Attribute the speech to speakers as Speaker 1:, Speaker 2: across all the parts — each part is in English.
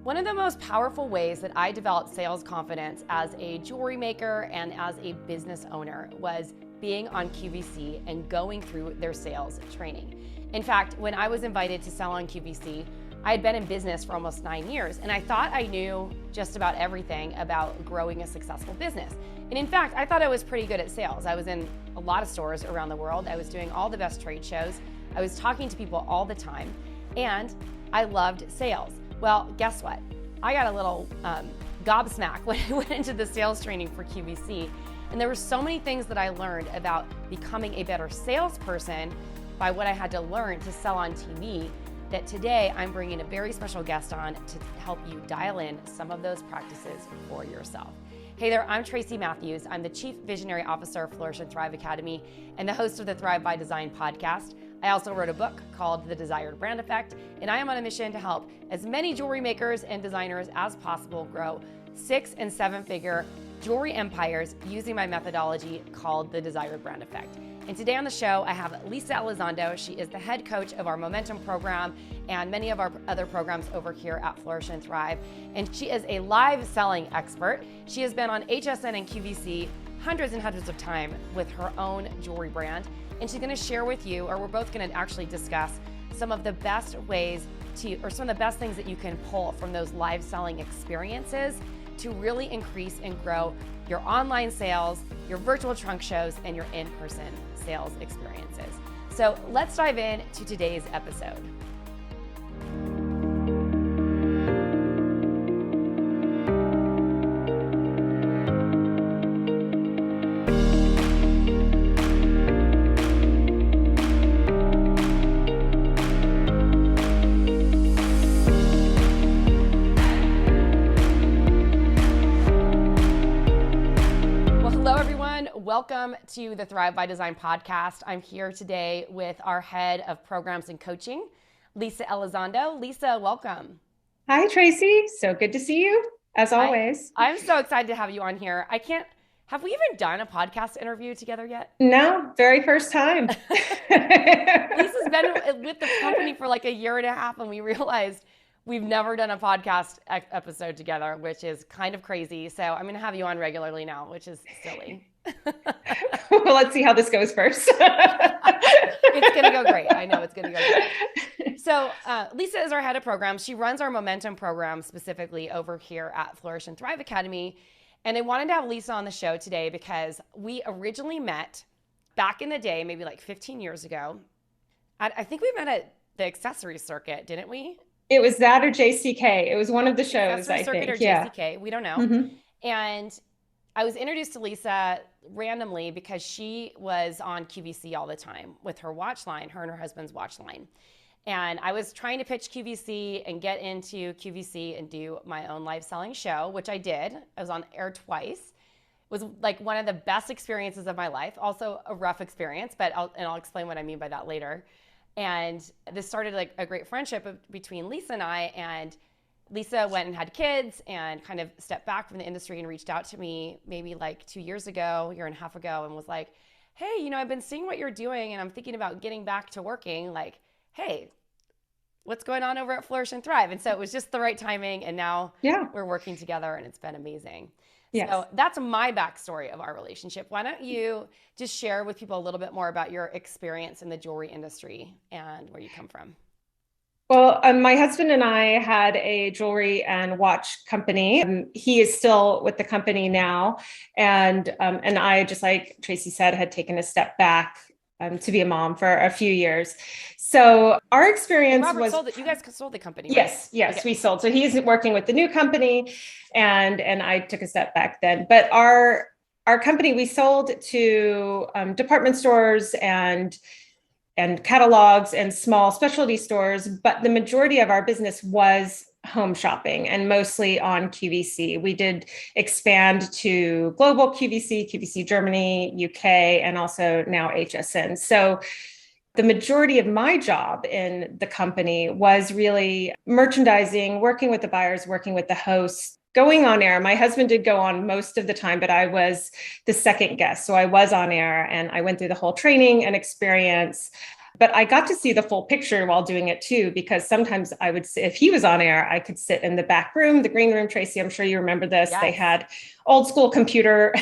Speaker 1: One of the most powerful ways that I developed sales confidence as a jewelry maker and as a business owner was being on QVC and going through their sales training. In fact, when I was invited to sell on QVC, I had been in business for almost 9 years, and I thought I knew just about everything about growing a successful business. And in fact, I thought I was pretty good at sales. I was in a lot of stores around the world. I was doing all the best trade shows. I was talking to people all the time, and I loved sales. Well, guess what? I got a little gobsmacked when I went into the sales training for QVC, and there were so many things that I learned about becoming a better salesperson by what I had to learn to sell on TV, that today I'm bringing a very special guest on to help you dial in some of those practices for yourself. Hey there, I'm Tracy Matthews. I'm the Chief Visionary Officer of Flourish and Thrive Academy and the host of the Thrive by Design podcast. I also wrote a book called The Desired Brand Effect, and I am on a mission to help as many jewelry makers and designers as possible grow 6- and 7-figure jewelry empires using my methodology called The Desired Brand Effect. And today on the show, I have Lisa Elizondo. She is the head coach of our Momentum program and many of our other programs over here at Flourish and Thrive. And she is a live selling expert. She has been on HSN and QVC hundreds and hundreds of times with her own jewelry brand. And she's gonna share with you, or we're both gonna actually discuss some of the best ways to, or some of the best things that you can pull from those live selling experiences to really increase and grow your online sales, your virtual trunk shows, and your in-person sales experiences. So let's dive in to today's episode. Welcome to the Thrive by Design podcast. I'm here today with our head of programs and coaching, Lisa Elizondo. Lisa, welcome.
Speaker 2: Hi, Tracy. So good to see you, as always.
Speaker 1: I'm so excited to have you on here. Have we even done a podcast interview together yet?
Speaker 2: No, very first time.
Speaker 1: Lisa's been with the company for like a year and a half, and we realized we've never done a podcast episode together, which is kind of crazy. So I'm going to have you on regularly now, which is silly.
Speaker 2: Well, let's see how this goes first.
Speaker 1: It's going to go great. I know it's going to go great. So Lisa is our head of programs. She runs our Momentum program specifically over here at Flourish and Thrive Academy. And I wanted to have Lisa on the show today because we originally met back in the day, maybe like 15 years ago. I think we met at the accessory circuit, didn't we?
Speaker 2: It was that or JCK. It was one of the shows, I think.
Speaker 1: Or JCK. We don't know. Mm-hmm. And I was introduced to Lisa randomly because she was on QVC all the time with her watch line, her and her husband's watch line. And I was trying to pitch QVC and get into QVC and do my own live selling show, which I did. I was on air twice. It was like one of the best experiences of my life. Also a rough experience, but I'll explain what I mean by that later. And this started like a great friendship between Lisa and I, and Lisa went and had kids and kind of stepped back from the industry and reached out to me maybe like 2 years ago, year and a half ago, and was like, hey, I've been seeing what you're doing and I'm thinking about getting back to working. Like, hey, what's going on over at Flourish and Thrive? And so it was just the right timing. And now we're working together and it's been amazing. Yes. So that's my backstory of our relationship. Why don't you just share with people a little bit more about your experience in the jewelry industry and where you come from?
Speaker 2: Well, my husband and I had a jewelry and watch company. He is still with the company now. And I, just like Tracy said, had taken a step back to be a mom for a few years. So our experience was...
Speaker 1: You guys sold the company, right?
Speaker 2: Yes, okay. We sold. So he's working with the new company and I took a step back then. But our company, we sold to department stores and catalogs and small specialty stores, but the majority of our business was home shopping and mostly on QVC. We did expand to global QVC, QVC Germany, UK, and also now HSN. So the majority of my job in the company was really merchandising, working with the buyers, working with the hosts, going on air. My husband did go on most of the time, but I was the second guest. So I was on air and I went through the whole training and experience. But I got to see the full picture while doing it too, because sometimes I would, if he was on air, I could sit in the back room, the green room. Tracy, I'm sure you remember this.
Speaker 1: Yes.
Speaker 2: They had old school computer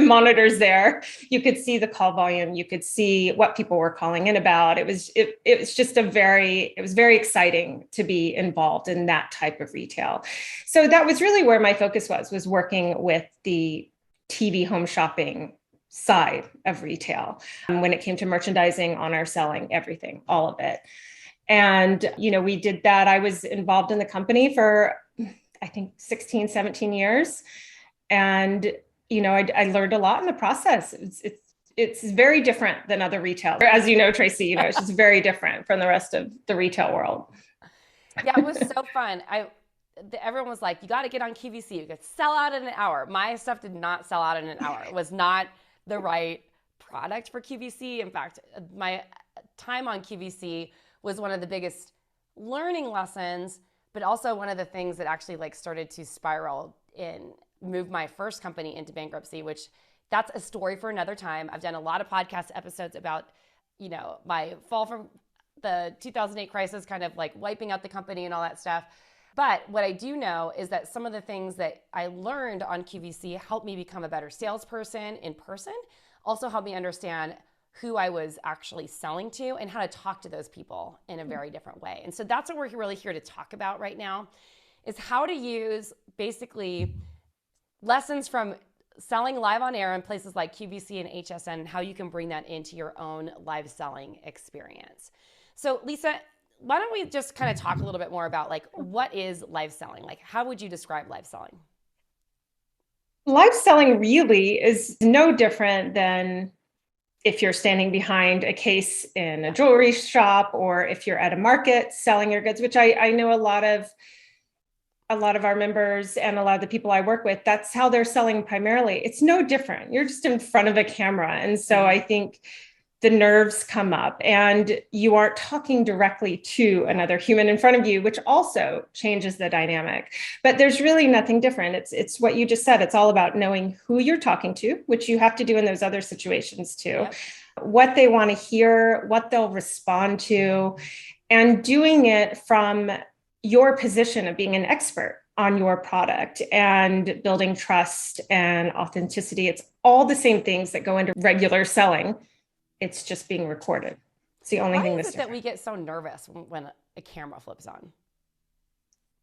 Speaker 2: monitors there. You could see the call volume. You could see what people were calling in about. It was just it was very exciting to be involved in that type of retail. So that was really where my focus was working with the TV home shopping side of retail when it came to merchandising, on-air selling, everything, all of it. And, we did that. I was involved in the company for, I think, 16, 17 years. And, I learned a lot in the process. It's very different than other retail. As you know, Tracy, it's just very different from the rest of the retail world.
Speaker 1: Yeah, it was so fun. Everyone was like, you got to get on QVC. You could sell out in an hour. My stuff did not sell out in an hour. It was not the right product for QVC. In fact, my time on QVC was one of the biggest learning lessons, but also one of the things that actually started to spiral and move my first company into bankruptcy, which that's a story for another time. I've done a lot of podcast episodes about, my fall from the 2008 crisis, kind of wiping out the company and all that stuff. But what I do know is that some of the things that I learned on QVC helped me become a better salesperson in person, also helped me understand who I was actually selling to and how to talk to those people in a very different way. And so that's what we're really here to talk about right now, is how to use basically lessons from selling live on air in places like QVC and HSN, and how you can bring that into your own live selling experience. So Lisa, why don't we just kind of talk a little bit more about what is live selling? How would you describe live selling?
Speaker 2: Live selling really is no different than if you're standing behind a case in a jewelry shop, or if you're at a market selling your goods, which I know a lot of our members and a lot of the people I work with, that's how they're selling primarily. It's no different. You're just in front of a camera. And so I think the nerves come up and you aren't talking directly to another human in front of you, which also changes the dynamic. But there's really nothing different. It's what you just said. It's all about knowing who you're talking to, which you have to do in those other situations too, yep. What they want to hear, what they'll respond to, and doing it from your position of being an expert on your product and building trust and authenticity. It's all the same things that go into regular selling. It's just being recorded. It's the only thing that's different.
Speaker 1: That we get so nervous when a camera flips on?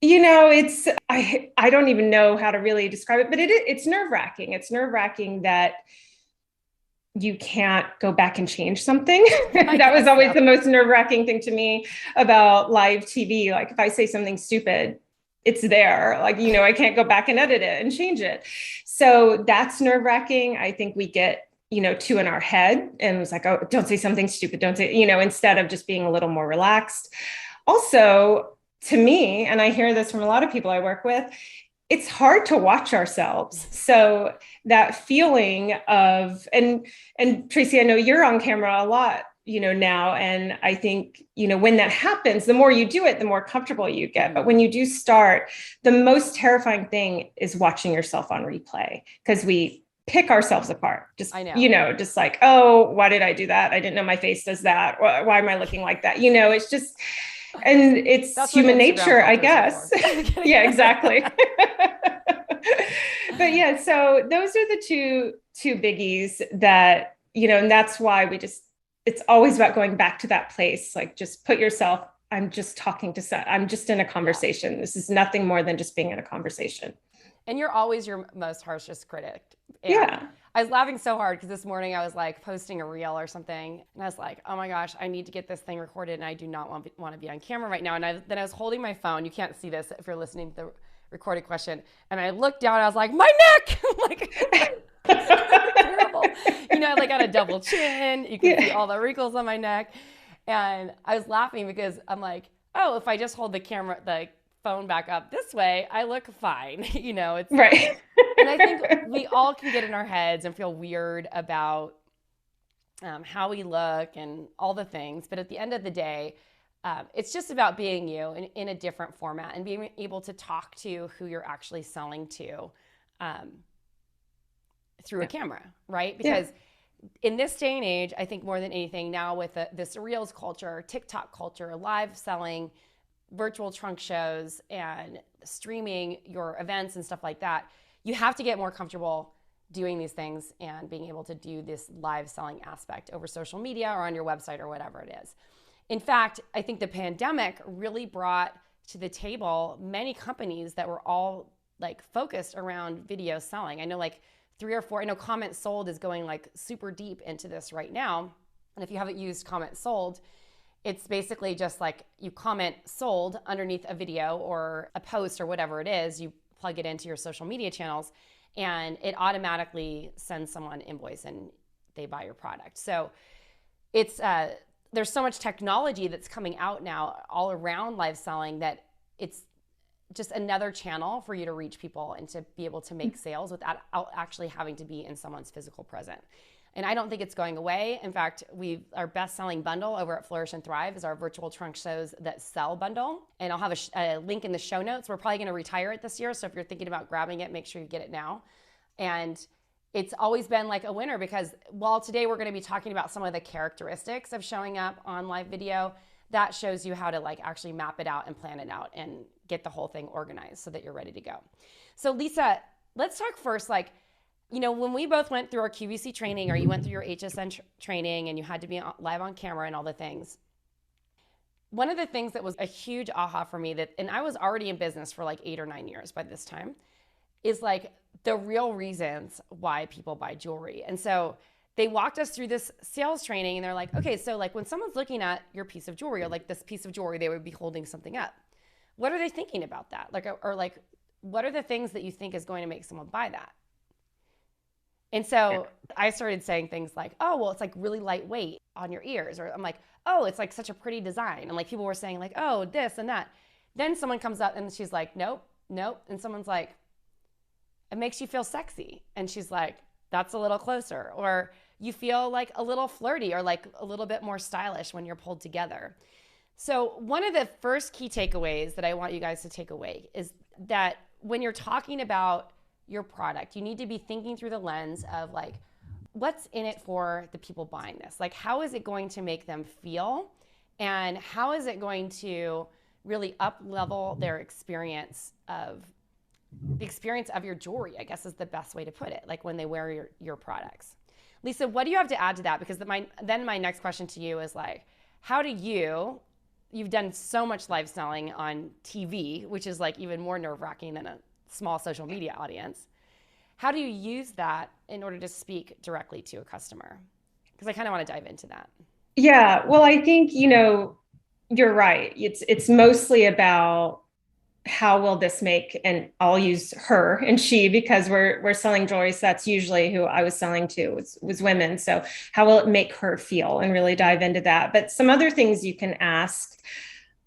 Speaker 2: It's, I don't even know how to really describe it, but it's nerve-wracking. It's nerve-wracking that you can't go baback and change something. That was always the most nerve-wracking thing to me about live TV. If I say something stupid, it's there. I can't go back and edit it and change it. So that's nerve-wracking. I think we get too in our head, and it was oh, don't say something stupid. Don't say, instead of just being a little more relaxed. Also, to me, and I hear this from a lot of people I work with, it's hard to watch ourselves. So that feeling of, and Tracy, I know you're on camera a lot, now. And I think, when that happens, the more you do it, the more comfortable you get. But when you do start, the most terrifying thing is watching yourself on replay, because we pick ourselves apart. Just, just oh, why did I do that? I didn't know my face does that. Why am I looking like that? It's just, and it's that's human nature, I guess. Yeah, exactly. But yeah, so those are the two biggies that, and that's why it's always about going back to that place. Just put yourself, I'm just talking to I'm just in a conversation. Yeah. This is nothing more than just being in a conversation.
Speaker 1: And you're always your most harshest critic. And
Speaker 2: yeah.
Speaker 1: I was laughing so hard because this morning I was posting a reel or something, and I was like, oh my gosh, I need to get this thing recorded, and I do not want to be on camera right now. And then I was holding my phone. You can't see this if you're listening to the recorded question. And I looked down and I was like, my neck! Terrible. I got a double chin. You can see all the wrinkles on my neck. And I was laughing because I'm like, oh, if I just hold the phone back up this way, I look fine. It's
Speaker 2: right.
Speaker 1: And I think we all can get in our heads and feel weird about how we look and all the things. But at the end of the day, it's just about being you in a different format and being able to talk to who you're actually selling to through a camera, right? Because in this day and age, I think more than anything now with this Reels culture, TikTok culture, live selling, virtual trunk shows, and streaming your events and stuff like that, you have to get more comfortable doing these things and being able to do this live selling aspect over social media or on your website or whatever it is. In fact, I think the pandemic really brought to the table many companies that were all like focused around video selling. I know like 3 or 4, I know Comment Sold is going like super deep into this right now. And if you haven't used Comment Sold, it's basically just like you comment sold underneath a video or a post or whatever it is, you plug it into your social media channels, and it automatically sends someone an invoice and they buy your product. So it's there's so much technology that's coming out now all around live selling that it's just another channel for you to reach people and to be able to make sales without actually having to be in someone's physical presence. And I don't think it's going away. In fact, our best-selling bundle over at Flourish and Thrive is our virtual trunk shows that sell bundle. And I'll have a link in the show notes. We're probably going to retire it this year. So if you're thinking about grabbing it, make sure you get it now. And it's always been like a winner because while today we're going to be talking about some of the characteristics of showing up on live video, that shows you how to like actually map it out and plan it out and get the whole thing organized so that you're ready to go. So Lisa, let's talk first, like, you know, when we both went through our QVC training or you went through your HSN training and you had to be live on camera and all the things, one of the things that was a huge aha for me and I was already in business for like 8 or 9 years by this time, is like the real reasons why people buy jewelry. And so they walked us through this sales training and they're like, okay, so like when someone's looking at your piece of jewelry or like this piece of jewelry, they would be holding something up. What are they thinking about that? Like, or like, what are the things that you think is going to make someone buy that? And so I started saying things like, oh, well, it's like really lightweight on your ears. Or I'm like, oh, it's like such a pretty design. And like people were saying like, oh, this and that. Then someone comes up and she's like, nope, nope. And someone's like, it makes you feel sexy. And she's like, that's a little closer. Or you feel like a little flirty or like a little bit more stylish when you're pulled together. So one of the first key takeaways that I want you guys to take away is that when you're talking about your product, you need to be thinking through the lens of like, what's in it for the people buying this? Like, how is it going to make them feel? And how is it going to really up-level their experience of your jewelry, I guess is the best way to put it, like when they wear your products. Lisa, what do you have to add to that? Because then my next question to you is like, how do you've done so much live selling on TV, which is like even more nerve-wracking than a small social media audience. How do you use that in order to speak directly to a customer? Because I kind of want to dive into that.
Speaker 2: Yeah, well, I think, you know, you're right. It's mostly about how will this make, and I'll use her and she because we're selling jewelry. So that's usually who I was selling to was women. So how will it make her feel, and really dive into that. But some other things you can ask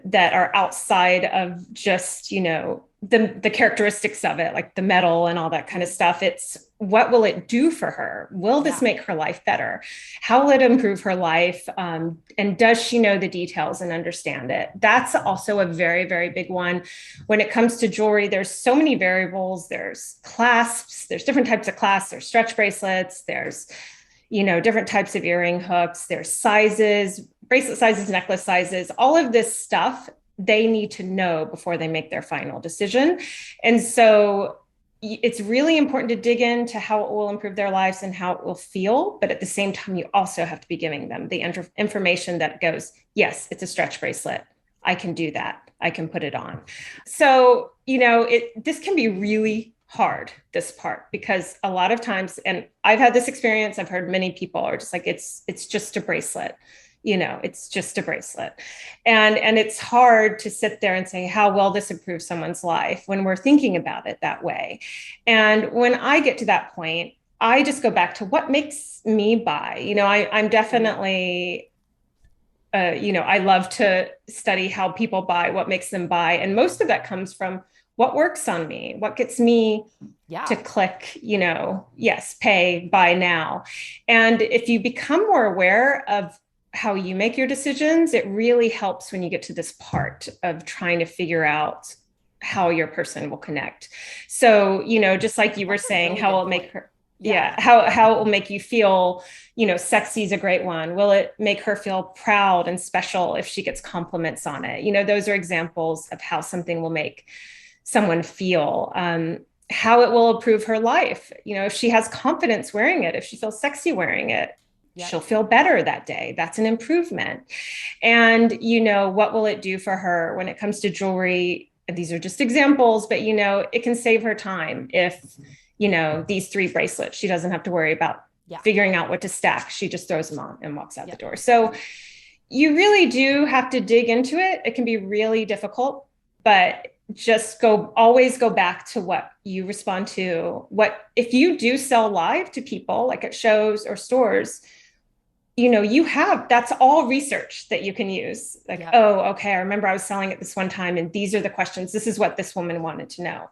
Speaker 2: that are outside of just, you know, the characteristics of it, like the metal and all that kind of stuff. It's what will it do for her? Will this make her life better? How will it improve her life? And does she know the details and understand it? That's also a very, very big one. When it comes to jewelry, there's so many variables. There's clasps, there's different types of clasps, there's stretch bracelets, there's, you know, different types of earring hooks, there's sizes, bracelet sizes, necklace sizes, all of this stuff they need to know before they make their final decision. And so it's really important to dig into how it will improve their lives and how it will feel. But at the same time, you also have to be giving them the information that goes, yes, it's a stretch bracelet. I can do that. I can put it on. So, you know, this can be really hard, this part, because a lot of times, and I've had this experience, I've heard many people are just like, it's just a bracelet. You know, it's just a bracelet. And it's hard to sit there and say, how will this improve someone's life when we're thinking about it that way? And when I get to that point, I just go back to what makes me buy. You know, I'm definitely, you know, I love to study how people buy, what makes them buy. And most of that comes from what works on me, what gets me to click, you know, yes, pay, buy now. And if you become more aware of how you make your decisions, it really helps when you get to this part of trying to figure out how your person will connect. So, you know, just like you were saying, how will it make her? Yeah. How it will make you feel, sexy is a great one. Will it make her feel proud and special if she gets compliments on it? Those are examples of how something will make someone feel. How it will improve her life. If she has confidence wearing it, if she feels sexy wearing it, she'll feel better that day. That's an improvement. And, what will it do for her when it comes to jewelry? These are just examples, but, it can save her time if, these 3 bracelets, she doesn't have to worry about figuring out what to stack. She just throws them on and walks out the door. So you really do have to dig into it. It can be really difficult, but just always go back to what you respond to. If you do sell live to people, like at shows or stores, that's all research that you can use. Like, oh, okay, I remember I was selling it this one time and these are the questions. This is what this woman wanted to know.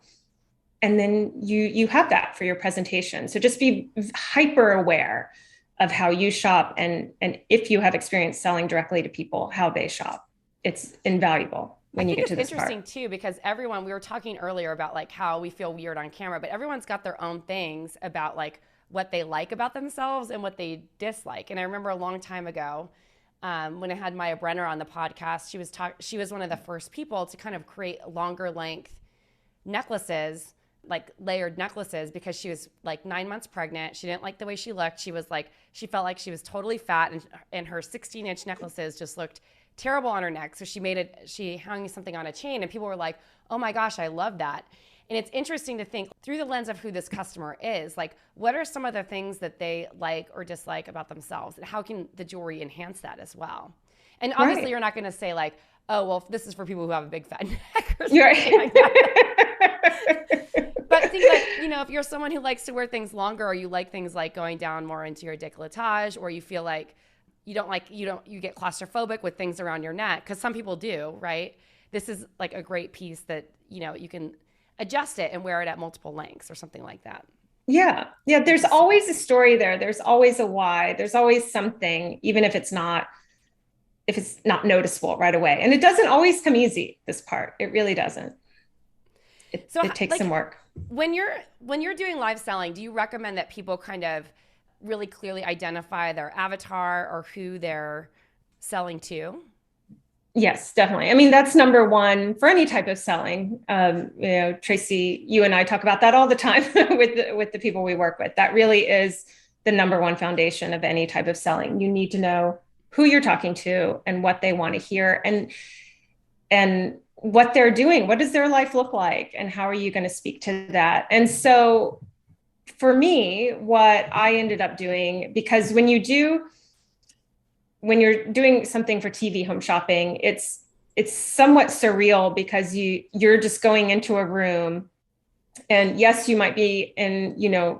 Speaker 2: And then you have that for your presentation. So just be hyper aware of how you shop. And if you have experience selling directly to people, how they shop. It's invaluable when you get to this part.
Speaker 1: It's interesting too, because we were talking earlier about like how we feel weird on camera, but everyone's got their own things about like what they like about themselves and what they dislike. And I remember a long time ago when I had Maya Brenner on the podcast, she was one of the first people to kind of create longer length necklaces, like layered necklaces, because she was like 9 months pregnant. She didn't like the way she looked. She felt like she was totally fat, and her 16-inch necklaces just looked terrible on her neck. So she hung something on a chain, and people were like, oh my gosh, I love that. And it's interesting to think through the lens of who this customer is, like what are some of the things that they like or dislike about themselves, and how can the jewelry enhance that as well? And obviously you're not going to say like, oh, well, this is for people who have a big fat neck or something like that. But I think like, if you're someone who likes to wear things longer, or you like things like going down more into your décolletage, or you feel like you get claustrophobic with things around your neck, because some people do, right? This is like a great piece that, you can adjust it and wear it at multiple lengths or something like that.
Speaker 2: Yeah. There's always a story there. There's always a why. There's always something, even if it's not noticeable right away. And it doesn't always come easy, this part. It really doesn't. It takes some work.
Speaker 1: When you're doing live selling, do you recommend that people kind of really clearly identify their avatar or who they're selling to?
Speaker 2: Yes, definitely. I mean, that's number one for any type of selling. Tracy, you and I talk about that all the time with the people we work with. That really is the number one foundation of any type of selling. You need to know who you're talking to and what they want to hear, and what they're doing. What does their life look like? And how are you going to speak to that? And so for me, what I ended up doing, because when you're doing something for TV home shopping, it's somewhat surreal, because you're just going into a room, and yes, you might be in,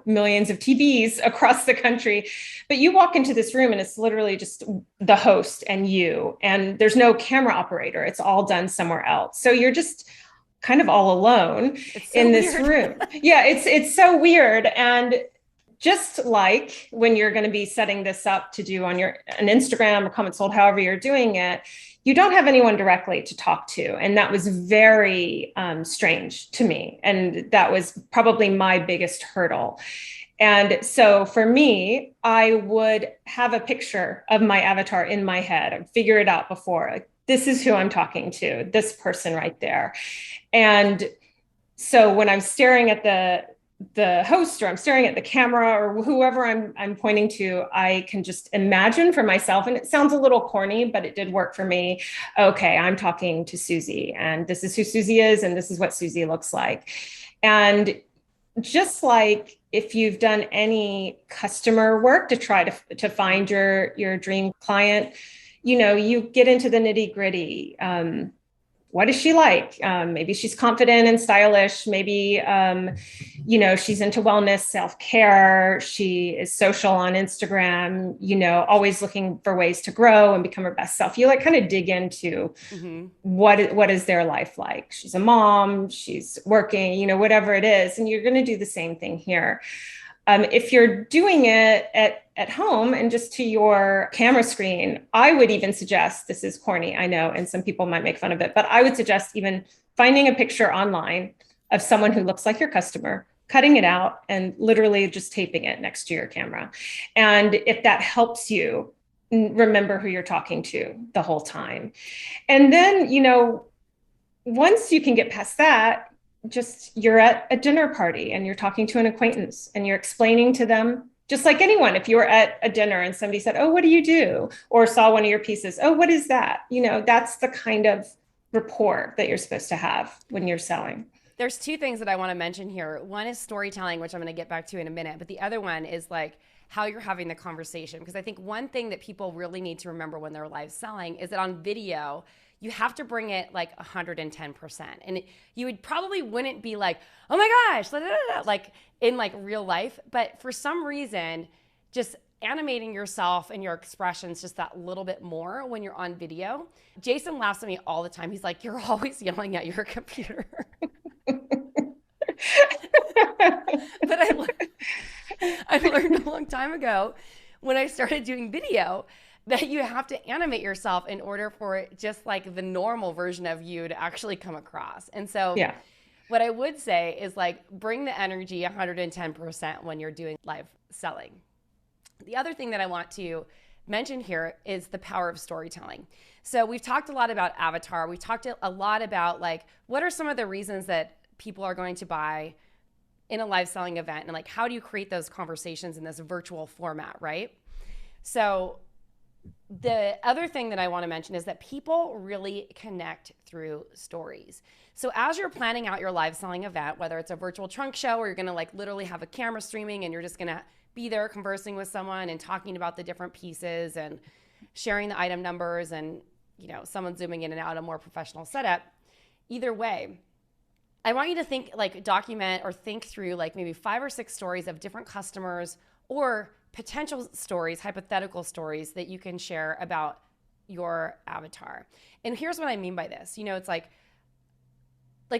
Speaker 2: millions of TVs across the country, but you walk into this room and it's literally just the host and you, and there's no camera operator. It's all done somewhere else. So you're just kind of all alone in this room. Yeah, it's so weird. And just like when you're going to be setting this up to do on an Instagram or comment sold, however you're doing it, you don't have anyone directly to talk to. And that was very strange to me. And that was probably my biggest hurdle. And so for me, I would have a picture of my avatar in my head. I'd figure it out before. Like, this is who I'm talking to, this person right there. And so when I'm staring at the host, or I'm staring at the camera, or whoever I'm pointing to, I can just imagine for myself, and it sounds a little corny, but it did work for me. Okay, I'm talking to Susie, and this is who Susie is, and this is what Susie looks like. And just like if you've done any customer work to try to find your dream client, you get into the nitty gritty. What is she like? Maybe she's confident and stylish. Maybe, she's into wellness, self-care. She is social on Instagram, always looking for ways to grow and become her best self. You kind of dig into what is their life like? She's a mom, she's working, whatever it is. And you're going to do the same thing here. If you're doing it at home and just to your camera screen, I would even suggest, this is corny, I know, and some people might make fun of it, but I would suggest even finding a picture online of someone who looks like your customer, cutting it out and literally just taping it next to your camera. And if that helps you, remember who you're talking to the whole time. And then, once you can get past that, just you're at a dinner party and you're talking to an acquaintance and you're explaining to them, just like anyone, if you were at a dinner and somebody said, oh, what do you do? Or saw one of your pieces, oh, what is that? That's the kind of rapport that you're supposed to have when you're selling.
Speaker 1: There's two things that I want to mention here. One is storytelling, which I'm going to get back to in a minute. But the other one is like how you're having the conversation. Because I think one thing that people really need to remember when they're live selling is that on video, you have to bring it like 110%. And you wouldn't be like, oh my gosh, like in like real life. But for some reason, just animating yourself and your expressions just that little bit more when you're on video. Jason laughs at me all the time. He's like, you're always yelling at your computer. But I learned a long time ago when I started doing video that you have to animate yourself in order for it, just like the normal version of you, to actually come across. And so what I would say is like bring the energy 110% when you're doing live selling. The other thing that I want to mention here is the power of storytelling. So we've talked a lot about avatar. We've talked a lot about like what are some of the reasons that people are going to buy in a live selling event, and like how do you create those conversations in this virtual format, right? So the other thing that I want to mention is that people really connect through stories. So as you're planning out your live selling event, whether it's a virtual trunk show or you're going to like literally have a camera streaming and you're just going to be there conversing with someone and talking about the different pieces and sharing the item numbers and, someone zooming in and out, a more professional setup. Either way, I want you to document or think through like maybe 5 or 6 stories of different customers or potential stories, hypothetical stories that you can share about your avatar. And here's what I mean by this. It's like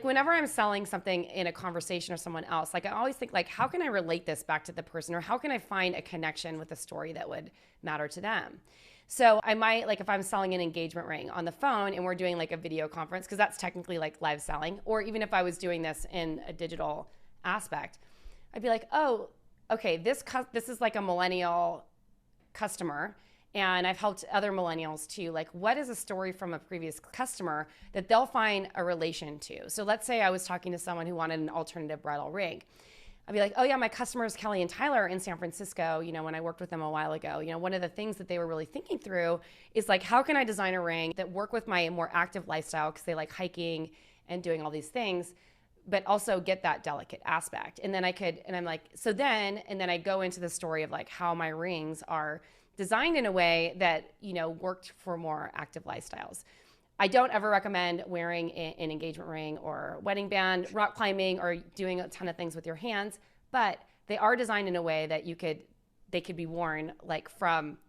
Speaker 1: whenever I'm selling something in a conversation with someone else, like I always think like, how can I relate this back to the person, or how can I find a connection with a story that would matter to them? So I might, like if I'm selling an engagement ring on the phone and we're doing like a video conference, because that's technically like live selling, or even if I was doing this in a digital aspect, I'd be like, oh, okay, this is like a millennial customer, and I've helped other millennials too. Like, what is a story from a previous customer that they'll find a relation to? So let's say I was talking to someone who wanted an alternative bridal ring. I'd be like, oh yeah, my customers Kelly and Tyler in San Francisco, when I worked with them a while ago, one of the things that they were really thinking through is like, how can I design a ring that work with my more active lifestyle, because they like hiking and doing all these things, but also get that delicate aspect. And then I'm like, and then I go into the story of like how my rings are designed in a way that, worked for more active lifestyles. I don't ever recommend wearing an engagement ring or wedding band, rock climbing, or doing a ton of things with your hands, but they are designed in a way that they could be worn like from,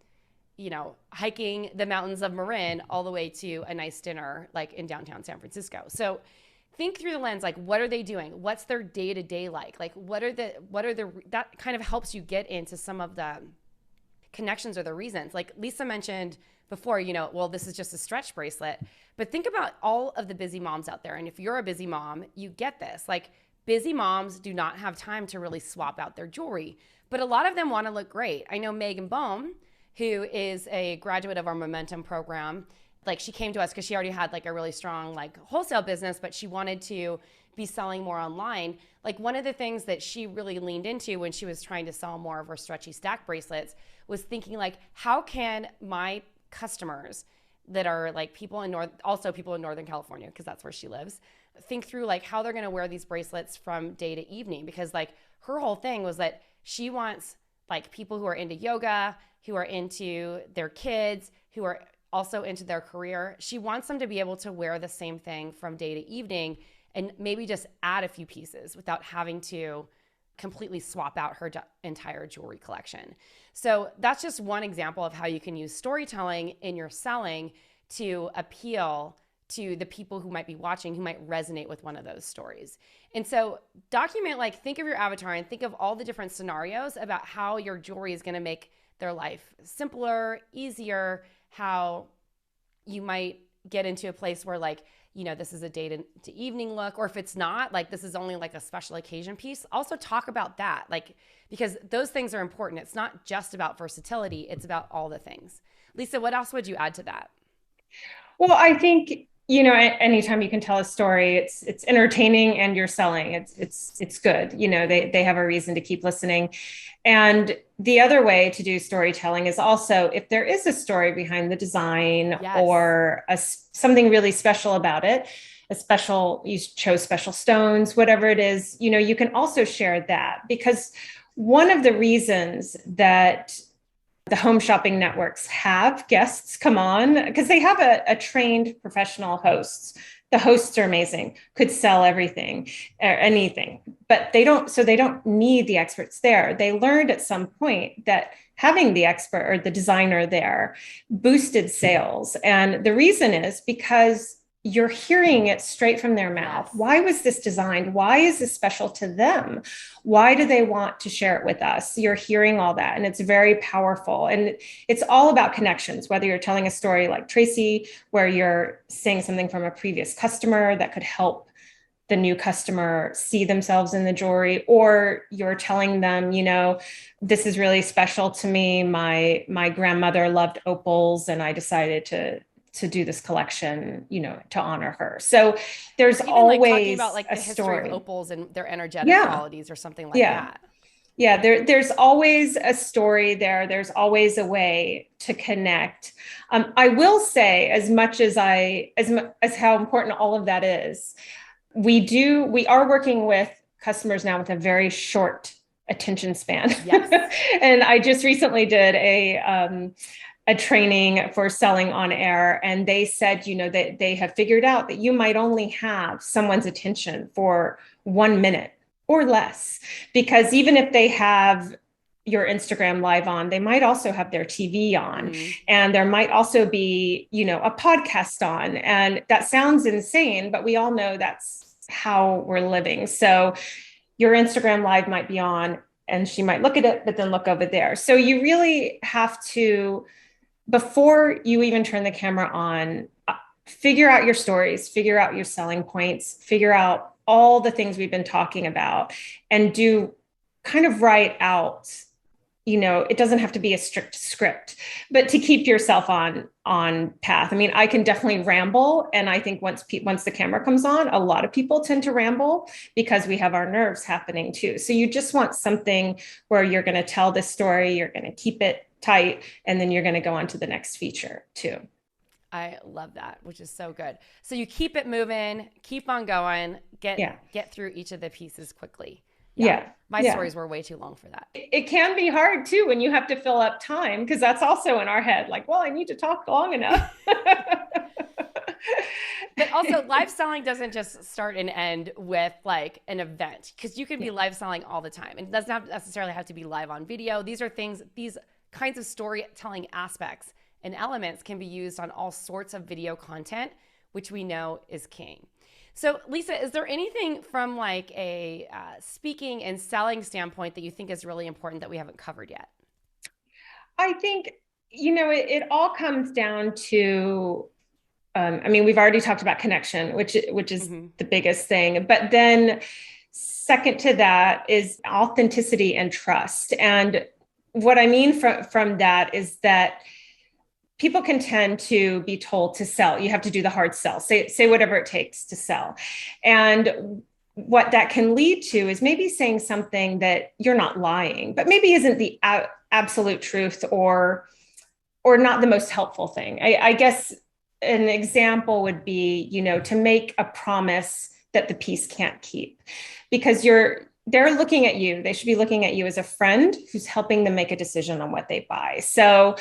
Speaker 1: hiking the mountains of Marin all the way to a nice dinner like in downtown San Francisco. So think through the lens, like what are they doing? What's their day-to-day like? Like that kind of helps you get into some of the connections or the reasons. Like Lisa mentioned before, well, this is just a stretch bracelet, but think about all of the busy moms out there. And if you're a busy mom, you get this. Like busy moms do not have time to really swap out their jewelry, but a lot of them want to look great. I know Megan Bohm, who is a graduate of our Momentum program, like she came to us because she already had like a really strong like wholesale business, but she wanted to be selling more online. Like one of the things that she really leaned into when she was trying to sell more of her stretchy stack bracelets was thinking like, how can my customers that are like people in Northern California, because that's where she lives, think through like how they're going to wear these bracelets from day to evening. Because like her whole thing was that she wants like people who are into yoga, who are into their kids, who are also into their career. She wants them to be able to wear the same thing from day to evening and maybe just add a few pieces without having to completely swap out her entire jewelry collection. So that's just one example of how you can use storytelling in your selling to appeal to the people who might be watching, who might resonate with one of those stories. And so document, like think of your avatar and think of all the different scenarios about how your jewelry is going to make their life simpler, easier, how you might get into a place where like this is a day to evening look, or if it's not, like this is only like a special occasion piece, also talk about that, like, because those things are important. It's not just about versatility, it's about all the things. Lisa, what else would you add to that?
Speaker 2: Well, I think, anytime you can tell a story, it's entertaining and you're selling. It's good. They have a reason to keep listening. And the other way to do storytelling is also if there is a story behind the design,
Speaker 1: Yes.
Speaker 2: or something really special about it, you chose special stones, whatever it is, you can also share that, because one of the reasons that the home shopping networks have guests come on, because they have a trained professional hosts. The hosts are amazing, could sell everything or anything, but they don't need the experts there. They learned at some point that having the expert or the designer there boosted sales. And the reason is because you're hearing it straight from their mouth.
Speaker 1: Yes.
Speaker 2: Why was this designed? Why is this special to them? Why do they want to share it with us? You're hearing all that, and it's very powerful. And it's all about connections, whether you're telling a story like Tracy, where you're saying something from a previous customer that could help the new customer see themselves in the jewelry, or you're telling them, this is really special to me. My grandmother loved opals, and I decided to do this collection, to honor her. So there's
Speaker 1: even
Speaker 2: always
Speaker 1: like talking about like
Speaker 2: a
Speaker 1: the history
Speaker 2: story
Speaker 1: of opals and their energetic qualities or something like that.
Speaker 2: Yeah, there's always a story there. There's always a way to connect. I will say, as much as as how important all of that is, we are working with customers now with a very short attention span.
Speaker 1: Yes.
Speaker 2: And I just recently did a training for selling on air. And they said, that they have figured out that you might only have someone's attention for 1 minute or less, because even if they have your Instagram live on, they might also have their TV on, and there might also be, a podcast on. And that sounds insane, but we all know that's how we're living. So your Instagram live might be on and she might look at it, but then look over there. So you really have to, before you even turn the camera on, figure out your stories, figure out your selling points, figure out all the things we've been talking about, and kind of write out, it doesn't have to be a strict script, but to keep yourself on path. I mean, I can definitely ramble. And I think once the camera comes on, a lot of people tend to ramble because we have our nerves happening too. So you just want something where you're going to tell this story, you're going to keep it tight, and then you're going to go on to the next feature too.
Speaker 1: I love that, which is so good. So you keep it moving, keep on going, get through each of the pieces quickly. My stories were way too long for that.
Speaker 2: It can be hard too when you have to fill up time, because that's also in our head. Like, well, I need to talk long enough.
Speaker 1: But also, live selling doesn't just start and end with like an event, because you can be live selling all the time. And it doesn't necessarily have to be live on video. These kinds of storytelling aspects and elements can be used on all sorts of video content, which we know is king. So Lisa, is there anything from like a speaking and selling standpoint that you think is really important that we haven't covered yet?
Speaker 2: I think, it all comes down to, we've already talked about connection, which is the biggest thing, but then second to that is authenticity and trust. And what I mean from that is that people can tend to be told to sell. You have to do the hard sell, say whatever it takes to sell. And what that can lead to is maybe saying something that you're not lying, but maybe isn't the absolute truth or not the most helpful thing. I guess an example would be, to make a promise that the piece can't keep, because they're looking at you. They should be looking at you as a friend who's helping them make a decision on what they buy. So,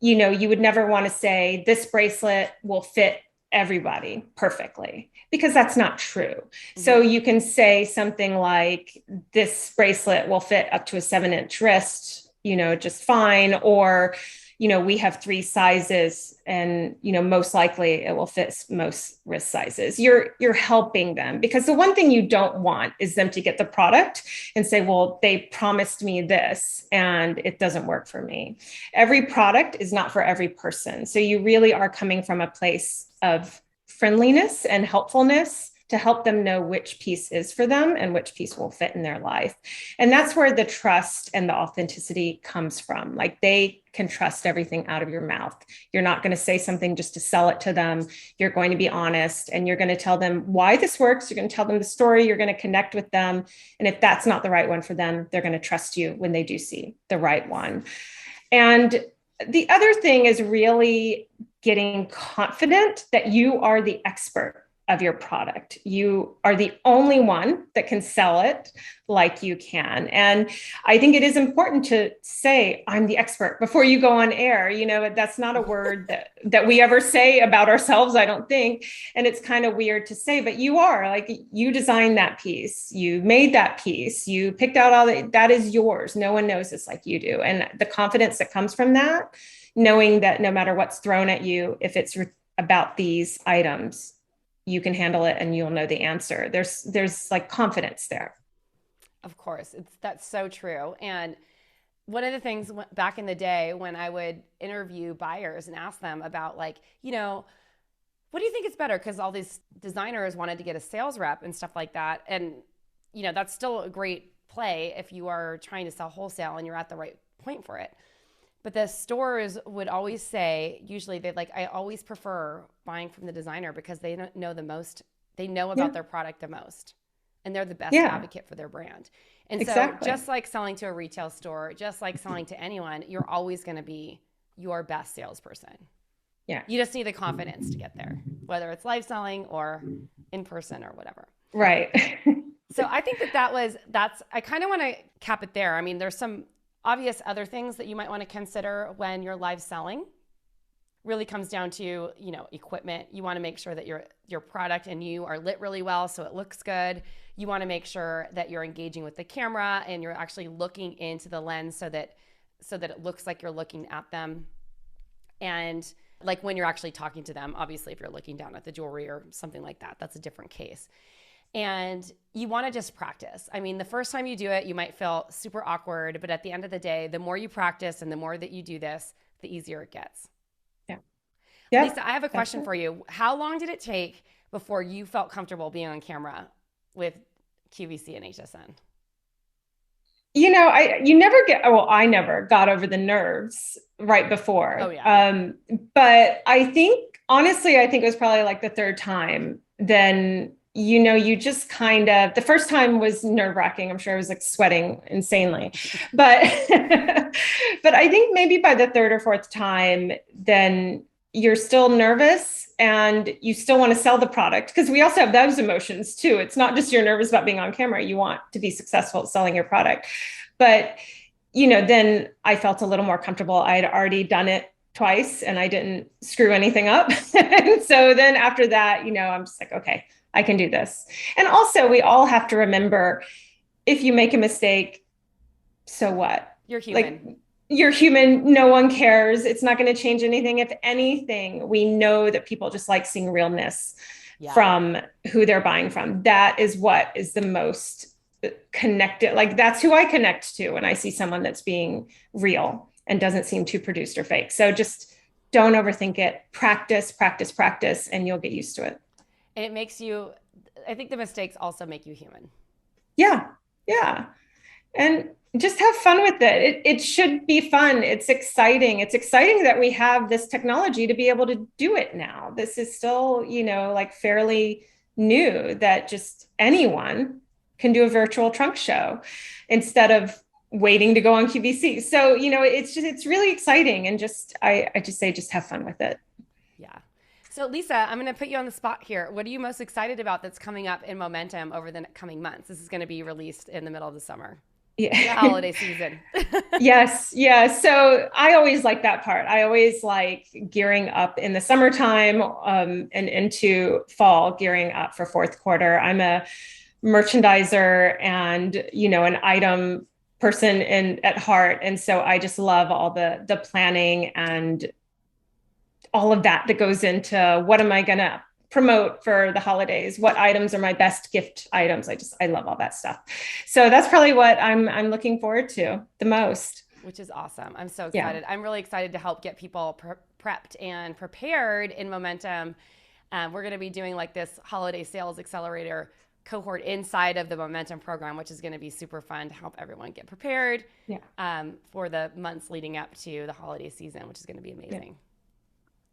Speaker 2: you would never want to say this bracelet will fit everybody perfectly, because that's not true. So you can say something like, this bracelet will fit up to a 7-inch wrist, just fine. Or, we have 3 sizes and, most likely it will fit most wrist sizes. You're helping them, because the one thing you don't want is them to get the product and say, well, they promised me this and it doesn't work for me. Every product is not for every person. So you really are coming from a place of friendliness and helpfulness to help them know which piece is for them and which piece will fit in their life. And that's where the trust and the authenticity comes from. Like, they can trust everything out of your mouth. You're not going to say something just to sell it to them. You're going to be honest, and you're going to tell them why this works. You're going to tell them the story. You're going to connect with them. And if that's not the right one for them, they're going to trust you when they do see the right one. And the other thing is really getting confident that you are the expert of your product. You are the only one that can sell it like you can. And I think it is important to say, I'm the expert before you go on air. You know, that's not a word that we ever say about ourselves, I don't think. And it's kind of weird to say, but you are. Like, you designed that piece, you made that piece, you picked out all that is yours. No one knows this like you do. And the confidence that comes from that, knowing that no matter what's thrown at you, if it's about these items, you can handle it and you'll know the answer. There's like confidence there.
Speaker 1: Of course, that's so true. And one of the things back in the day when I would interview buyers and ask them about, like, you know, what do you think is better? Because all these designers wanted to get a sales rep and stuff like that. And, you know, that's still a great play if you are trying to sell wholesale and you're at the right point for it. But the stores would always say, usually they'd like, I always prefer buying from the designer because they know the most, they know about their product the most, and they're the best advocate for their brand. And so just like selling to a retail store, just like selling to anyone, you're always going to be your best salesperson.
Speaker 2: Yeah.
Speaker 1: You just need the confidence to get there, whether it's live selling or in person or whatever.
Speaker 2: Right.
Speaker 1: So I think I kind of want to cap it there. I mean, there's some obvious other things that you might want to consider when you're live selling. Really comes down to, you know, equipment. You want to make sure that your product and you are lit really well so it looks good. You want to make sure that you're engaging with the camera and you're actually looking into the lens so that it looks like you're looking at them. And like when you're actually talking to them, obviously if you're looking down at the jewelry or something like that, that's a different case. And you want to just practice. I mean, the first time you do it, you might feel super awkward, but at the end of the day, the more you practice and the more that you do this, the easier it gets. Yeah. Lisa, I have a question for you. How long did it take before you felt comfortable being on camera with QVC and HSN?
Speaker 2: You know, I never got over the nerves right before.
Speaker 1: Oh, yeah.
Speaker 2: But I think it was probably like the third time. Then, you know, you just kind of, the first time was nerve wracking. I'm sure I was like sweating insanely, but, but I think maybe by the third or fourth time, then you're still nervous and you still want to sell the product, because we also have those emotions too. It's not just you're nervous about being on camera. You want to be successful at selling your product. But, you know, then I felt a little more comfortable. I had already done it twice and I didn't screw anything up. And so then after that, you know, I'm just like, okay, I can do this. And also we all have to remember, if you make a mistake, so what?
Speaker 1: You're human.
Speaker 2: Like, you're human. No one cares. It's not going to change anything. If anything, we know that people just like seeing realness from who they're buying from. That is what is the most connected. Like, that's who I connect to when I see someone that's being real and doesn't seem too produced or fake. So just don't overthink it. Practice, practice, practice, and you'll get used to it.
Speaker 1: And it makes you, I think the mistakes also make you human.
Speaker 2: Yeah. Yeah. And just have fun with it. It should be fun. It's exciting. It's exciting that we have this technology to be able to do it now. This is still, you know, like fairly new, that just anyone can do a virtual trunk show instead of waiting to go on QVC. So, you know, it's really exciting. And I just say, just have fun with it. Yeah.
Speaker 1: So Lisa, I'm going to put you on the spot here. What are you most excited about that's coming up in Momentum over the coming months? This is going to be released in the middle of the summer.
Speaker 2: Yeah.
Speaker 1: The holiday season.
Speaker 2: Yes. Yeah. So I always like that part. I always like gearing up in the summertime and into fall, gearing up for fourth quarter. I'm a merchandiser and, you know, an item person at heart. And so I just love all the planning and all of that goes into what am I going to promote for the holidays? What items are my best gift items? I love all that stuff. So that's probably what I'm looking forward to the most.
Speaker 1: Which is awesome. I'm so excited. Yeah. I'm really excited to help get people prepped and prepared in Momentum. We're going to be doing like this holiday sales accelerator cohort inside of the Momentum program, which is going to be super fun to help everyone get prepared for the months leading up to the holiday season, which is going to be amazing.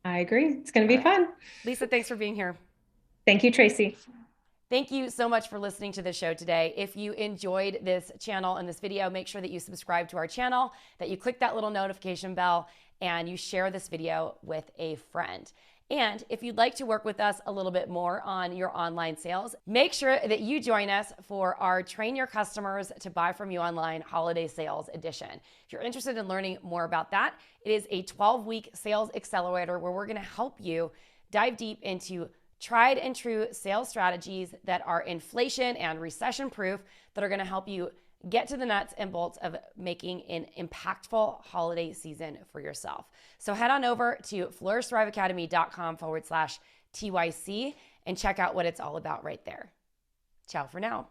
Speaker 2: I agree. It's going to be fun.
Speaker 1: Lisa, thanks for being here.
Speaker 2: Thank you, Tracy.
Speaker 1: Thank you so much for listening to the show today. If you enjoyed this channel and this video, make sure that you subscribe to our channel, that you click that little notification bell, and you share this video with a friend. And if you'd like to work with us a little bit more on your online sales, make sure that you join us for our Train Your Customers to Buy From You Online Holiday Sales Edition. If you're interested in learning more about that, it is a 12-week sales accelerator where we're going to help you dive deep into tried and true sales strategies that are inflation and recession proof, that are going to help you get to the nuts and bolts of making an impactful holiday season for yourself. So head on over to flourishthriveacademy.com/TYC and check out what it's all about right there. Ciao for now.